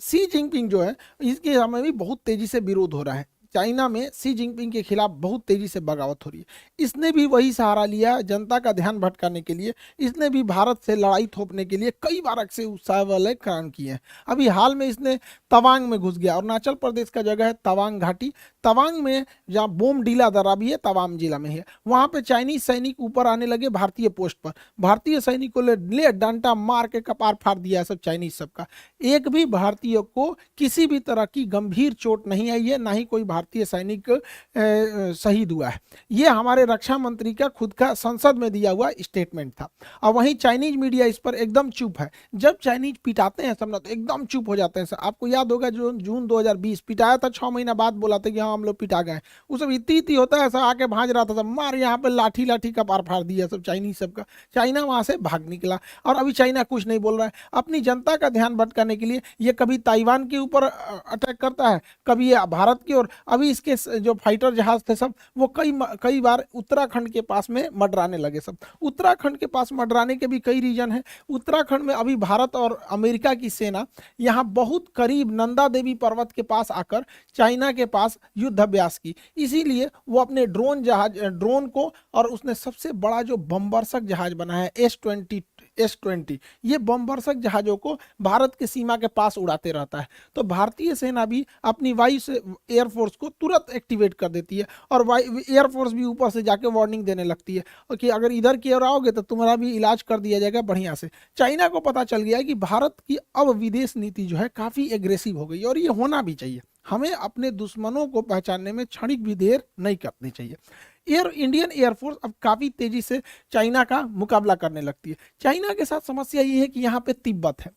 सी Jinping जो है इसके समय भी बहुत तेजी से विरोध हो रहा है। चाइना में सी जिनपिंग के खिलाफ बहुत तेजी से बगावत हो रही है। इसने भी वही सहारा लिया जनता का ध्यान भटकाने के लिए। इसने भी भारत से लड़ाई थोपने के लिए कई बार अक्सर उत्साह वाले काम किए हैं। अभी हाल में इसने तवांग में घुस गया, अरुणाचल प्रदेश का जगह है तवांग घाटी। तवांग में जहाँ बोमडीला दर्रा भी है, तवांग जिला में है, वहां पे चाइनीज सैनिक ऊपर आने लगे भारतीय पोस्ट पर। भारतीय सैनिकों ने ले डंडा मार के कपार फाड़ दिया सब चाइनीज सबका। एक भी भारतीय को किसी भी तरह की गंभीर चोट नहीं आई है, ना ही कोई भारतीय सैनिक शहीद हुआ है। ये हमारे रक्षा मंत्री का खुद का संसद में दिया हुआ स्टेटमेंट था। और वहीं चाइनीज मीडिया इस पर एकदम चुप है। जब चाइनीज पिटाते हैं सब ना तो एकदम चुप हो जाते हैं। आपको याद होगा जो जून 2020 पिटाया था, 6 महीना बाद बोला था कि हाँ हम लोग पिटा गए। वो सब इतनी होता है, ऐसा आके भाज रहा था, सब मार यहाँ पे लाठी लाठी का पार फाड़ दिया सब चाइनीज सबका। चाइना वहां से भाग निकला और अभी चाइना कुछ नहीं बोल रहा है। अपनी जनता का ध्यान भटकाने के लिए ये कभी ताइवान के ऊपर अटैक करता है, कभी ये भारत की ओर। अभी इसके जो फाइटर जहाज थे सब वो कई बार उत्तराखंड के पास में मडराने लगे सब। उत्तराखंड के पास मडराने के भी कई रीजन है। उत्तराखंड में अभी भारत और अमेरिका की सेना यहाँ बहुत करीब नंदा देवी पर्वत के पास आकर चाइना के पास युद्ध अभ्यास की। इसीलिए वो अपने ड्रोन को, और उसने सबसे बड़ा जो बमवर्षक जहाज बना है S-20 ये बमवर्षक जहाजों को भारत की सीमा के पास उड़ाते रहता है। तो भारतीय सेना भी अपनी वायु से एयरफोर्स को तुरंत एक्टिवेट कर देती है और एयरफोर्स भी ऊपर से जाके वार्निंग देने लगती है कि अगर इधर की ओर आओगे तो तुम्हारा भी इलाज कर दिया जाएगा बढ़िया से। चाइना को पता चल गया है कि भारत की अब विदेश नीति जो है काफ़ी एग्रेसिव हो गई और ये होना भी चाहिए। हमें अपने दुश्मनों को पहचानने में क्षणिक भी देर नहीं करनी चाहिए। इंडियन एयरफोर्स अब काफ़ी तेजी से चाइना का मुकाबला करने लगती है। चाइना के साथ समस्या ये है कि यहाँ पे तिब्बत है।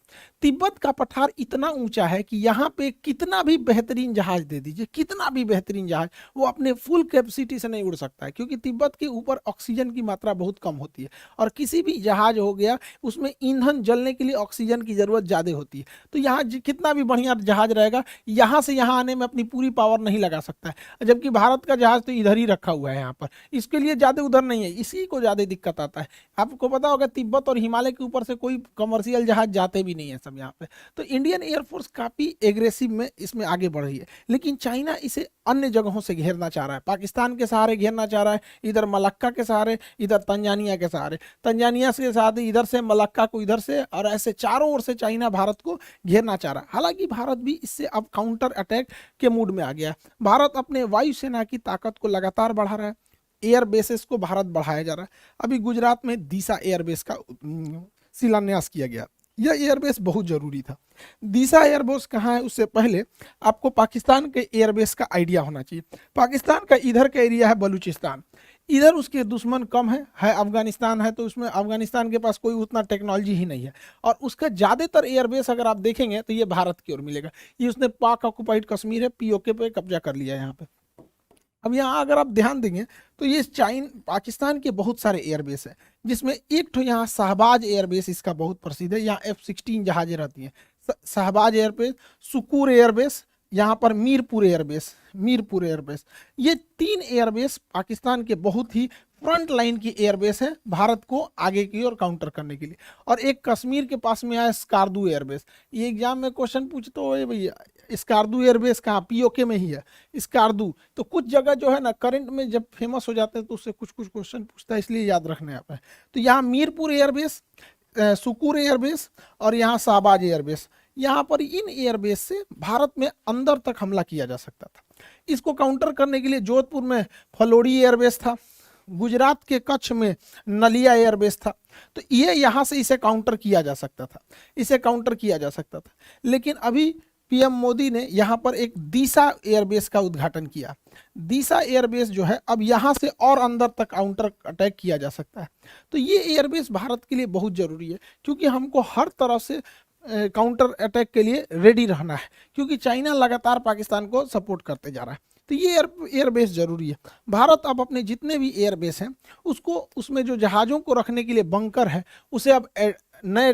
तिब्बत का पठार इतना ऊंचा है कि यहाँ पे कितना भी बेहतरीन जहाज दे दीजिए, कितना भी बेहतरीन जहाज, वो अपने फुल कैपेसिटी से नहीं उड़ सकता है, क्योंकि तिब्बत के ऊपर ऑक्सीजन की मात्रा बहुत कम होती है और किसी भी जहाज हो गया उसमें ईंधन जलने के लिए ऑक्सीजन की ज़रूरत ज़्यादा होती है। तो यहाँ कितना भी बढ़िया जहाज रहेगा, यहाँ से यहाँ आने में अपनी पूरी पावर नहीं लगा सकता है। जबकि भारत का जहाज तो इधर ही रखा हुआ है, यहाँ पर इसके लिए ज़्यादा उधर नहीं है, इसी को ज़्यादा दिक्कत आता है। आपको पता होगा तिब्बत और हिमालय के ऊपर से कोई कमर्शियल जहाज जाते भी नहीं है सब यहाँ पे। तो इंडियन एयरफोर्स काफ़ी एग्रेसिव में इसमें आगे बढ़ रही है। लेकिन चाइना इसे अन्य जगहों से घेरना चाह रहा है, पाकिस्तान के सहारे घेरना चाह रहा है, इधर मलक्का के सहारे, इधर तंजानिया के सहारे, तंजानिया के साथ इधर से मलक्का को इधर से, और ऐसे चारों ओर से चाइना भारत को घेरना चाह रहा है। हालांकि भारत भी इससे अब काउंटर अटैक के मूड में आ गया है। भारत अपने वायुसेना की ताकत को लगातार बढ़ा रहा है। एयर बेसेस को भारत बढ़ाया जा रहा है। अभी गुजरात में दीसा एयरबेस का शिलान्यास किया गया। यह एयरबेस बहुत जरूरी था। दीसा एयरबेस कहाँ है उससे पहले आपको पाकिस्तान के एयरबेस का आइडिया होना चाहिए। पाकिस्तान का इधर का एरिया है बलूचिस्तान, इधर उसके दुश्मन कम है अफगानिस्तान है, तो उसमें अफगानिस्तान के पास कोई उतना टेक्नोलॉजी ही नहीं है। और उसका ज़्यादातर एयरबेस अगर आप देखेंगे तो ये भारत की ओर मिलेगा। ये उसने पाक ऑक्युपाइड कश्मीर है, POK पे कब्जा कर लिया है यहाँ पे। अब यहाँ अगर आप ध्यान देंगे तो ये पाकिस्तान के बहुत सारे एयरबेस है, जिसमें एक तो यहाँ शहबाज एयरबेस इसका बहुत प्रसिद्ध है। यहाँ F-16 जहाजें रहती हैं। शहबाज एयरबेस, सुकूर एयरबेस, यहाँ पर मीरपुर एयरबेस, ये 3 एयरबेस पाकिस्तान के बहुत ही फ्रंट लाइन की एयरबेस है भारत को आगे की ओर काउंटर करने के लिए। और एक कश्मीर के पास में आया स्कार्दू एयरबेस। ये एग्जाम में क्वेश्चन पूछते हो भैया स्कार्दू एयरबेस कहाँ, POK में ही है स्कार्दू। तो कुछ जगह जो है ना करंट में जब फेमस हो जाते हैं तो उससे कुछ क्वेश्चन पूछता है, इसलिए याद रखने आता है। तो यहाँ मीरपुर एयरबेस, सुकूर एयरबेस और यहाँ शहबाज एयरबेस, यहाँ पर इन एयरबेस से भारत में अंदर तक हमला किया जा सकता था। इसको काउंटर करने के लिए जोधपुर में फलोड़ी एयरबेस था, गुजरात के कच्छ में नलिया एयरबेस था। तो ये यहाँ से इसे काउंटर किया जा सकता था। लेकिन अभी PM मोदी ने यहाँ पर एक दीसा एयरबेस का उद्घाटन किया। दीसा एयरबेस जो है अब यहाँ से और अंदर तक काउंटर अटैक किया जा सकता है। तो ये एयरबेस भारत के लिए बहुत ज़रूरी है, क्योंकि हमको हर तरह से काउंटर अटैक के लिए रेडी रहना है, क्योंकि चाइना लगातार पाकिस्तान को सपोर्ट करते जा रहा है। तो ये एयरबेस जरूरी है। भारत अब अपने जितने भी एयरबेस हैं उसको, उसमें जो जहाज़ों को रखने के लिए बंकर है उसे अब नए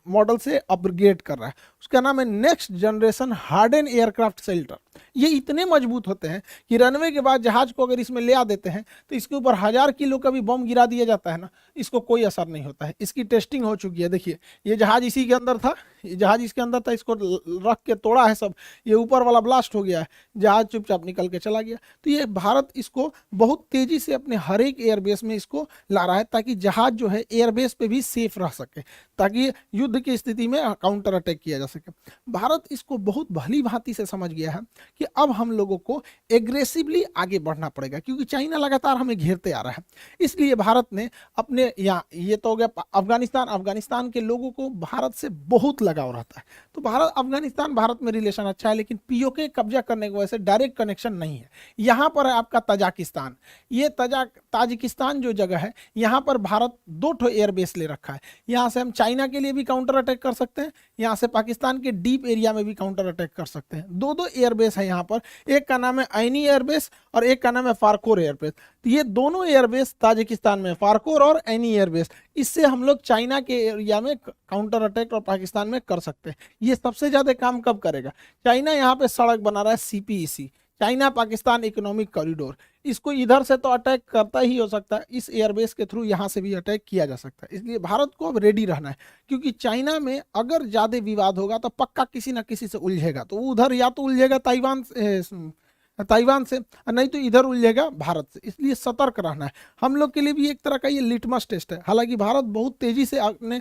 मॉडल से अपग्रेड कर रहा है। उसका नाम है next generation harden aircraft shelter. ये इतने मजबूत होते हैं कि रनवे के बाद जहाज को अगर इसमें ले आ देते हैं तो इसके ऊपर 1000 किलो का भी बम गिरा दिया जाता है ना, इसको कोई असर नहीं होता है। इसकी टेस्टिंग हो चुकी है। देखिए ये जहाज इसी के अंदर था, ये जहाज इसके अंदर था, इसको रख के तोड़ा है सब, ये ऊपर वाला ब्लास्ट हो गया है, जहाज चुपचाप निकल के चला गया। तो ये भारत इसको बहुत तेजी से अपने हर एक एयरबेस में इसको ला रहा है ताकि जहाज जो है एयरबेस पे भी सेफ रह सके, ताकि युद्ध की स्थिति में काउंटर अटैक किया जा सके। भारत इसको बहुत भली भांति से समझ गया है कि अब हम लोगों को एग्रेसिवली आगे बढ़ना पड़ेगा, क्योंकि चाइना लगातार हमें घेरते आ रहा है। इसलिए भारत ने अपने यहाँ, ये तो हो गया अफगानिस्तान, अफगानिस्तान के लोगों को भारत से बहुत लगाव रहता है, तो भारत अफगानिस्तान भारत में रिलेशन अच्छा है, लेकिन पीओके कब्जा करने की वजह से डायरेक्ट कनेक्शन नहीं है। यहाँ पर है आपका तजाकिस्तान, ये ताजिकिस्तान जो जगह है, यहाँ पर भारत 2 एयरबेस ले रखा है। यहाँ से हम चाइना के लिए भी काउंटर अटैक कर सकते हैं, यहाँ से पाकिस्तान के डीप एरिया में भी काउंटर अटैक कर सकते हैं। 2 एयरबेस है यहाँ पर, एक का नाम है ऐनी एयरबेस और एक का नाम है फारकोर एयरबेस। तो ये दोनों एयरबेस ताजिकिस्तान में, फारकोर और ऐनी एयरबेस, इससे हम लोग चाइना के एरिया में काउंटर अटैक और पाकिस्तान में कर सकते हैं। ये सबसे ज्यादा काम कब करेगा? चाइना यहाँ पे सड़क बना रहा है CPEC, China Pakistan economic corridor, इसको इधर से तो अटैक करता ही हो सकता है, इस एयरबेस के थ्रू यहाँ से भी अटैक किया जा सकता है। इसलिए भारत को अब रेडी रहना है, क्योंकि चाइना में अगर ज्यादा विवाद होगा तो पक्का किसी ना किसी से उलझेगा। तो उधर या तो उलझेगा ताइवान से, नहीं तो इधर उलझेगा भारत से। इसलिए सतर्क रहना है। हम लोग के लिए भी एक तरह का ये लिटमस टेस्ट है। हालांकि भारत बहुत तेजी से अपने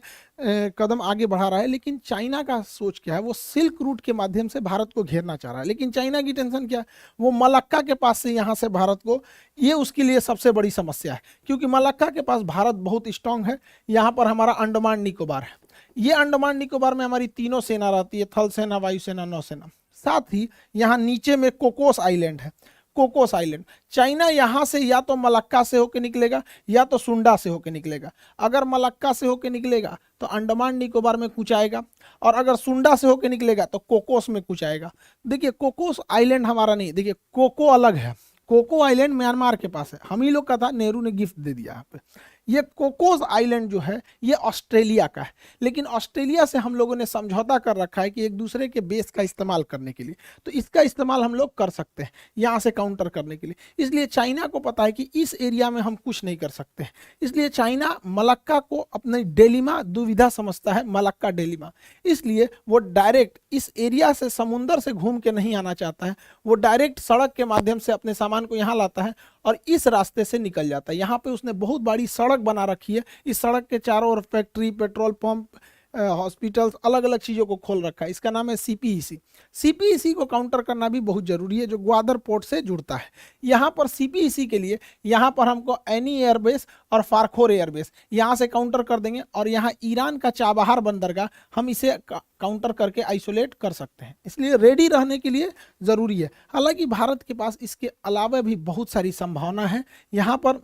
कदम आगे बढ़ा रहा है, लेकिन चाइना का सोच क्या है, वो सिल्क रूट के माध्यम से भारत को घेरना चाह रहा है। लेकिन चाइना की टेंशन क्या है, वो मलक्का के पास से यहाँ से भारत को, ये उसके लिए सबसे बड़ी समस्या है, क्योंकि मलक्का के पास भारत बहुत स्ट्रांग है। यहाँ पर हमारा अंडमान निकोबार है, ये अंडमान निकोबार में हमारी तीनों सेना रहती है, थल सेना, वायुसेना, नौसेना। साथ ही यहाँ नीचे में कोकोस आइलैंड है, कोकोस आइलैंड। चाइना यहाँ से या तो मलक्का से होकर निकलेगा या तो सुंडा से होकर निकलेगा। अगर मलक्का से होकर निकलेगा तो अंडमान निकोबार में कुछ आएगा, और अगर सुंडा से होकर निकलेगा तो कोकोस में कुछ आएगा। देखिए कोकोस आइलैंड हमारा नहीं, देखिए कोको अलग है, कोको आइलैंड म्यांमार के पास है, हम ही लोग का था, नेहरू ने गिफ्ट दे दिया यहाँ पे। ये कोकोस आइलैंड जो है ये ऑस्ट्रेलिया का है, लेकिन ऑस्ट्रेलिया से हम लोगों ने समझौता कर रखा है कि एक दूसरे के बेस का इस्तेमाल करने के लिए, तो इसका इस्तेमाल हम लोग कर सकते हैं यहाँ से काउंटर करने के लिए। इसलिए चाइना को पता है कि इस एरिया में हम कुछ नहीं कर सकते हैं, इसलिए चाइना मलक्का को अपने डेलिमा दुविधा समझता है, मलक्का डेलिमा। इसलिए वो डायरेक्ट इस एरिया से समुंदर से घूम के नहीं आना चाहता है, वो डायरेक्ट सड़क के माध्यम से अपने सामान को यहाँ लाता है और इस रास्ते से निकल जाता है। यहाँ पे उसने बहुत बड़ी सड़क बना रखी है, इस सड़क के चारों ओर फैक्ट्री, पेट्रोल पंप, हॉस्पिटल्स, अलग अलग चीज़ों को खोल रखा है। इसका नाम है सीपीईसी। सीपीईसी को काउंटर करना भी बहुत जरूरी है, जो ग्वादर पोर्ट से जुड़ता है। यहाँ पर सीपीईसी के लिए यहाँ पर हमको ऐनी एयरबेस और फारखोर एयरबेस यहाँ से काउंटर कर देंगे, और यहाँ ईरान का चाबहार बंदरगाह हम इसे काउंटर करके आइसोलेट कर सकते हैं। इसलिए रेडी रहने के लिए ज़रूरी है। हालांकि भारत के पास इसके अलावा भी बहुत सारी संभावना है। यहाँ पर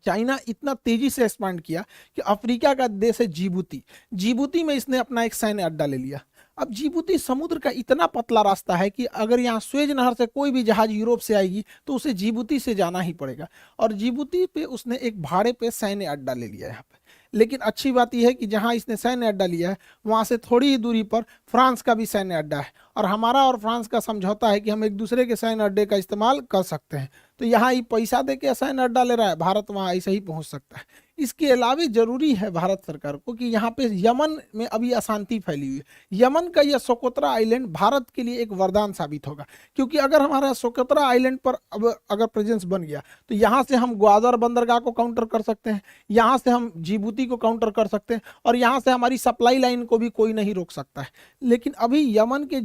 चाइना इतना तेजी से एक्सपांड किया कि अफ्रीका का देश है जिबूती, जिबूती में इसने अपना एक सैन्य अड्डा ले लिया। अब जिबूती समुद्र का इतना पतला रास्ता है कि अगर यहाँ स्वेज नहर से कोई भी जहाज यूरोप से आएगी तो उसे जिबूती से जाना ही पड़ेगा, और जिबूती पे उसने एक भाड़े पे सैन्य अड्डा ले लिया यहाँ पे। लेकिन अच्छी बात यह है कि जहाँ इसने सैन्य अड्डा लिया है वहाँ से थोड़ी ही दूरी पर फ्रांस का भी सैन्य अड्डा है, और हमारा और फ्रांस का समझौता है कि हम एक दूसरे के सैन्य अड्डे का इस्तेमाल कर सकते हैं। तो यहाँ ये पैसा दे के सैन्य अड्डा ले रहा है, भारत वहाँ ऐसे ही पहुँच सकता है। इसके अलावा जरूरी है भारत सरकार को कि यहाँ पे यमन में अभी अशांति फैली हुई है, यमन का यह सोकोत्रा आइलैंड भारत के लिए एक वरदान साबित होगा, क्योंकि अगर हमारा सोकोत्रा आइलैंड पर अब अगर प्रेजेंस बन गया तो यहाँ से हम ग्वादर बंदरगाह को काउंटर कर सकते हैं, यहाँ से हम जिबूती को काउंटर कर सकते हैं, और यहाँ से हमारी सप्लाई लाइन को भी कोई नहीं रोक सकता है। लेकिन अभी यमन के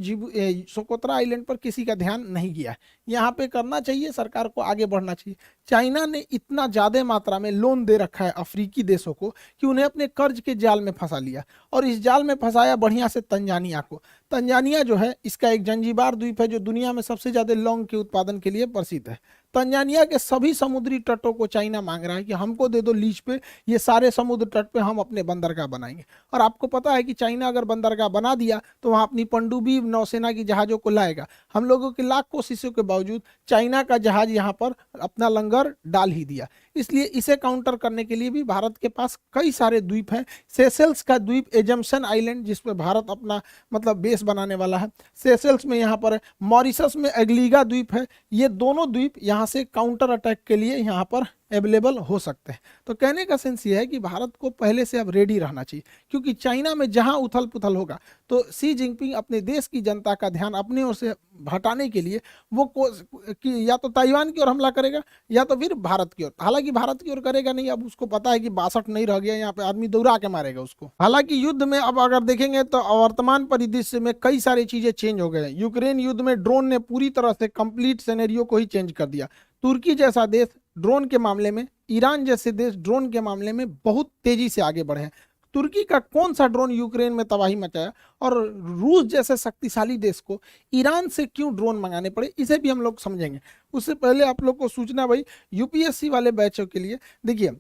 सोकोत्रा आइलैंड पर किसी का ध्यान नहीं गया है, यहाँ पे करना चाहिए, सरकार को आगे बढ़ना चाहिए। चाइना ने इतना ज्यादा मात्रा में लोन दे रखा है अफ्रीकी देशों को कि उन्हें अपने कर्ज के जाल में फंसा लिया, और इस जाल में फंसाया बढ़िया से तंजानिया को। तंजानिया जो है इसका एक जंजीबार द्वीप है जो दुनिया में सबसे ज्यादा लौंग के उत्पादन के लिए प्रसिद्ध है। तंजानिया के सभी समुद्री तटों को चाइना मांग रहा है कि हमको दे दो लीज पे, ये सारे समुद्र तट पे हम अपने बंदरगाह बनाएंगे। और आपको पता है कि चाइना अगर बंदरगाह बना दिया तो वहाँ अपनी पनडुब्बी नौसेना की जहाज़ों को लाएगा। हम लोगों की लाख कोशिशों के बावजूद चाइना का जहाज यहाँ पर अपना लंगर डाल ही दिया। इसलिए इसे काउंटर करने के लिए भी भारत के पास कई सारे द्वीप हैं। सेशेल्स का द्वीप एजम्पशन आइलैंड, जिस पे भारत अपना मतलब बेस बनाने वाला है, सेशेल्स में यहाँ पर है। मॉरिशस में एग्लीगा द्वीप है। ये दोनों द्वीप यहाँ से काउंटर अटैक के लिए यहाँ पर अवेलेबल हो सकते हैं। तो कहने का सेंस ये है कि भारत को पहले से अब रेडी रहना चाहिए, क्योंकि चाइना में जहां उथल पुथल होगा तो सी जिनपिंग अपने देश की जनता का ध्यान अपने ओर से हटाने के लिए वो कि या तो ताइवान की ओर हमला करेगा या तो फिर भारत की ओर। हालांकि भारत की ओर करेगा नहीं, अब उसको पता है कि 62 नहीं रह गया, यहाँ पे आदमी दौड़ा के मारेगा उसको। हालांकि युद्ध में अब अगर देखेंगे तो वर्तमान परिदृश्य में कई सारी चीजें चेंज हो गए हैं। यूक्रेन युद्ध में ड्रोन ने पूरी तरह से कंप्लीट सिनेरियो को ही चेंज कर दिया। तुर्की जैसा देश ड्रोन के मामले में, ईरान जैसे देश ड्रोन के मामले में बहुत तेजी से आगे बढ़े हैं। तुर्की का कौन सा ड्रोन यूक्रेन में तबाही मचाया, और रूस जैसे शक्तिशाली देश को ईरान से क्यों ड्रोन मंगाने पड़े, इसे भी हम लोग समझेंगे। उससे पहले आप लोग को सूचना भाई, यूपीएससी वाले बैचों के लिए देखिए,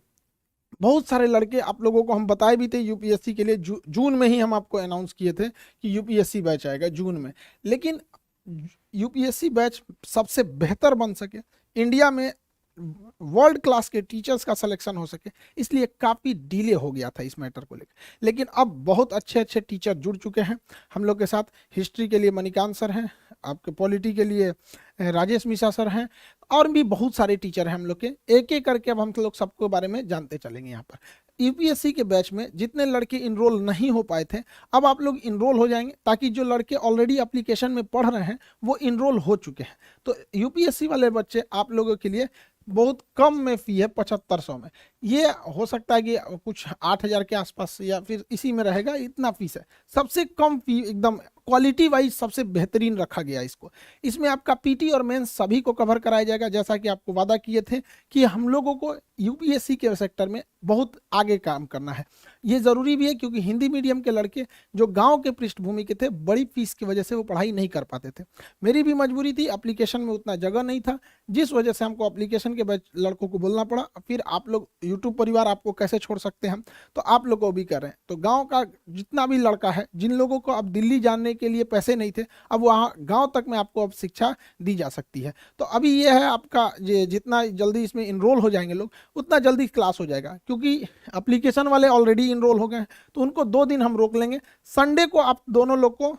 बहुत सारे लड़के आप लोगों को हम बताए भी थे यूपीएससी के लिए, जून में ही हम आपको अनाउंस किए थे कि यूपीएससी बैच आएगा जून में। लेकिन यूपीएससी बैच सबसे बेहतर बन सके, इंडिया में वर्ल्ड क्लास के टीचर्स का सिलेक्शन हो सके, इसलिए काफ़ी डिले हो गया था इस मैटर को लेकर। लेकिन अब बहुत अच्छे अच्छे टीचर जुड़ चुके हैं हम लोग के साथ। हिस्ट्री के लिए मणिकांत सर हैं, आपके पॉलिटी के लिए राजेश मिश्रा सर हैं, और भी बहुत सारे टीचर हैं हम लोग के। एक एक करके अब हम लोग सबके बारे में जानते चलेंगे। यहाँ पर यूपीएससी के बैच में जितने लड़के इनरोल नहीं हो पाए थे, अब आप लोग इनरोल हो जाएंगे, ताकि जो लड़के ऑलरेडी एप्लीकेशन में पढ़ रहे हैं वो इनरोल हो चुके हैं। तो यूपीएससी वाले बच्चे आप लोगों के लिए बहुत कम में फी है, 7500 में। ये हो सकता है कि कुछ 8000 के आसपास या फिर इसी में रहेगा, इतना फीस है। सबसे कम फी, एकदम क्वालिटी वाइज सबसे बेहतरीन रखा गया इसको। इसमें आपका पीटी और मेंस सभी को कवर कराया जाएगा, जैसा कि आपको वादा किए थे कि हम लोगों को यूपीएससी के सेक्टर में बहुत आगे काम करना है। ये ज़रूरी भी है, क्योंकि हिंदी मीडियम के लड़के जो गांव के पृष्ठभूमि के थे, बड़ी फीस की वजह से वो पढ़ाई नहीं कर पाते थे। मेरी भी मजबूरी थी, एप्लीकेशन में उतना जगह नहीं था, जिस वजह से हमको एप्लीकेशन के लड़कों को बोलना पड़ा। फिर आप लोग यूट्यूब परिवार आपको कैसे छोड़ सकते हैं, तो आप लोग को भी कर रहे हैं। तो गाँव का जितना भी लड़का है, जिन लोगों को अब दिल्ली जाने के लिए पैसे नहीं थे, अब वहाँ गाँव तक में आपको अब शिक्षा दी जा सकती है। तो अभी ये है आपका, जितना जल्दी इसमें इनरोल हो जाएंगे लोग, उतना जल्दी क्लास हो जाएगा। क्योंकि एप्लीकेशन वाले ऑलरेडी इनरोल हो गए हैं, तो उनको 2 दिन हम रोक लेंगे। संडे को आप दोनों लोग को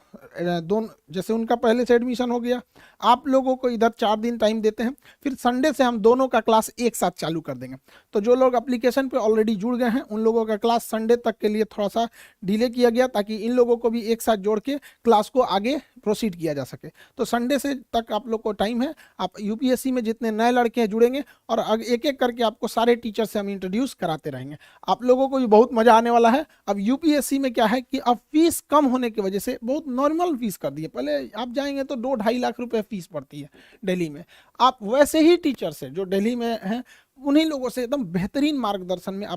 जैसे उनका पहले से एडमिशन हो गया, आप लोगों को इधर 4 दिन टाइम देते हैं, फिर संडे से हम दोनों का क्लास एक साथ चालू कर देंगे। तो जो लोग एप्लीकेशन पे ऑलरेडी जुड़ गए हैं, उन लोगों का क्लास संडे तक के लिए थोड़ा सा डिले किया गया, ताकि इन लोगों को भी एक साथ जोड़ के क्लास को आगे प्रोसीड किया जा सके। तो संडे से तक आप लोग को टाइम है। आप यूपीएससी में जितने नए लड़के हैं जुड़ेंगे, और एक एक करके आपको सारे टीचर से हम इंट्रोड्यूस कराते रहेंगे। आप लोगों को भी बहुत मजा आने वाला है। अब यूपीएससी में क्या है कि अब फीस कम होने की वजह से बहुत नॉर्मल फीस कर दी है। पहले आप जाएंगे तो 2-2.5 लाख रुपए फीस पड़ती है दिल्ली में। आप वैसे ही टीचर से जो दिल्ली में हैं, उन्हीं लोगों से एकदम बेहतरीन मार्गदर्शन में आप